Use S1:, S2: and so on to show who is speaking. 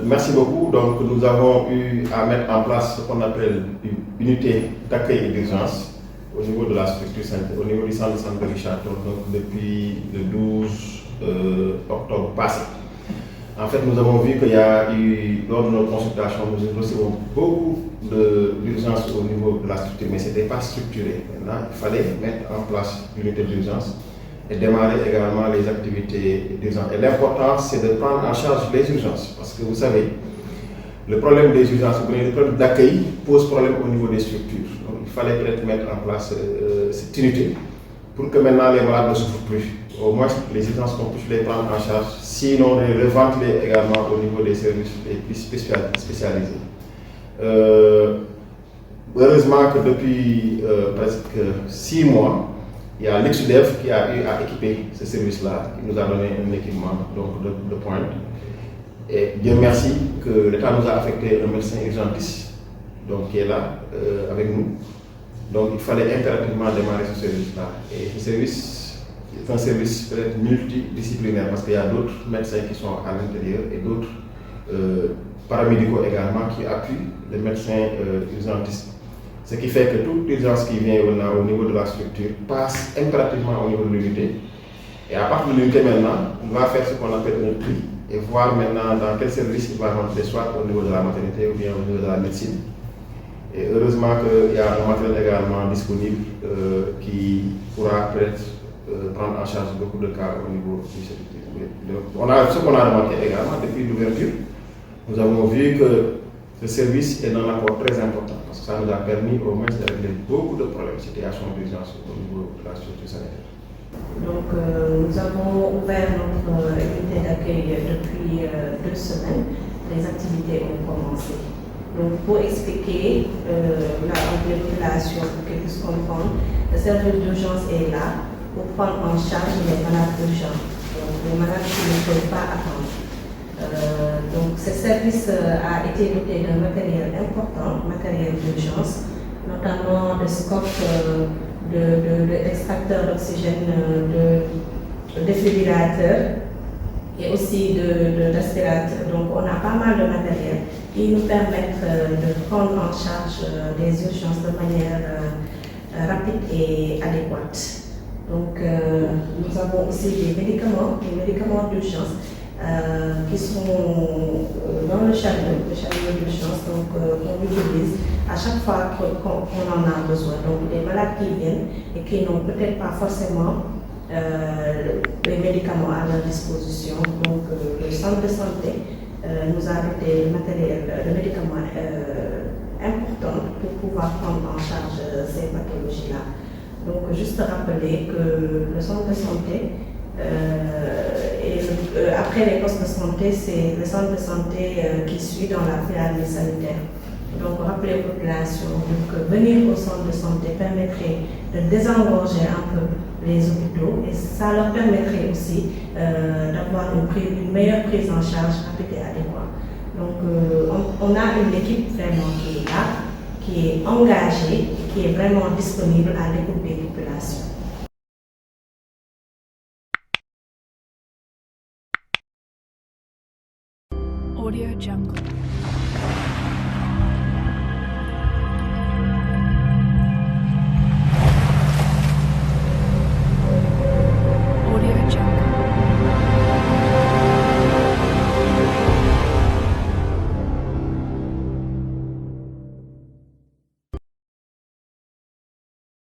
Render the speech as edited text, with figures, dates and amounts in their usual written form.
S1: Merci beaucoup. Donc, nous avons eu à mettre en place ce qu'on appelle une unité d'accueil et d'urgence au niveau de la structure sanitaire, au niveau du centre de santé Richard Toll, donc depuis le 12 octobre passé. En fait, nous avons vu qu'il y a eu, lors de nos consultations, nous recevons beaucoup d'urgences au niveau de la structure, mais ce n'était pas structuré. Maintenant, il fallait mettre en place l'unité d'urgence et démarrer également les activités d'urgence. Et l'important, c'est de prendre en charge les urgences, parce que vous savez, le problème des urgences, le problème d'accueil pose problème au niveau des structures. Donc, il fallait peut-être mettre en place cette unité pour que maintenant les malades ne souffrent plus. Au moins, les urgences qu'on puisse les prendre en charge, sinon les ventiler également au niveau des services les plus spécialisés. Heureusement que depuis presque 6 mois, il y a l'Exudev qui a eu à équiper ce service-là, qui nous a donné un équipement donc, de pointe. Et Dieu merci que l'État nous a affecté un médecin urgentiste donc, qui est là avec nous. Donc il fallait impérativement démarrer ce service-là. Et ce service est un service peut-être multidisciplinaire parce qu'il y a d'autres médecins qui sont à l'intérieur et d'autres paramédicaux également qui appuient les médecins urgentistes. Ce qui fait que toute urgence qui vient au niveau de la structure passe impérativement au niveau de l'unité. Et à partir de l'unité maintenant, on va faire ce qu'on appelle un tri et voir maintenant dans quel service il va rentrer, soit au niveau de la maternité ou bien au niveau de la médecine. Et heureusement qu'il y a un matériel également disponible qui pourra peut-être prendre en charge beaucoup de cas au niveau du service. Ce qu'on a remarqué également depuis l'ouverture, nous avons vu que ce service est d'un apport très important parce que ça nous a permis au moins de régler beaucoup de problèmes, situations d'urgence au niveau de la structure sanitaire.
S2: Donc, nous avons ouvert notre unité d'accueil depuis 2 semaines. Les activités ont commencé. Donc, pour expliquer les populations, pour qu'elles puissent comprendre, le service d'urgence est là pour prendre en charge les malades urgents, donc les malades qui ne peuvent pas attendre. Donc, ce service a été doté d'un matériel important, matériel d'urgence, notamment de scopes, d'extracteurs d'oxygène, de défibrillateurs et aussi d'aspirateurs. Donc, on a pas mal de matériel qui nous permettent de prendre en charge des urgences de manière rapide et adéquate. Donc, nous avons aussi des médicaments d'urgence qui sont dans le chariot d'urgence, donc qu'on utilise à chaque fois qu'on en a besoin. Donc des malades qui viennent et qui n'ont peut-être pas forcément les médicaments à leur disposition. Donc le centre de santé nous a doté de médicaments importants pour pouvoir prendre en charge ces pathologies-là. Donc juste rappeler que le centre de santé après les postes de santé, c'est le centre de santé qui suit dans la pyramide sanitaire. Donc, rappeler aux populations que venir au centre de santé permettrait de désengorger un peu les hôpitaux et ça leur permettrait aussi d'avoir une meilleure prise en charge rapide et adéquate. Donc, on a une équipe vraiment qui est là, qui est engagée et qui est vraiment disponible à l'écoute des populations.
S3: Audio Jungle.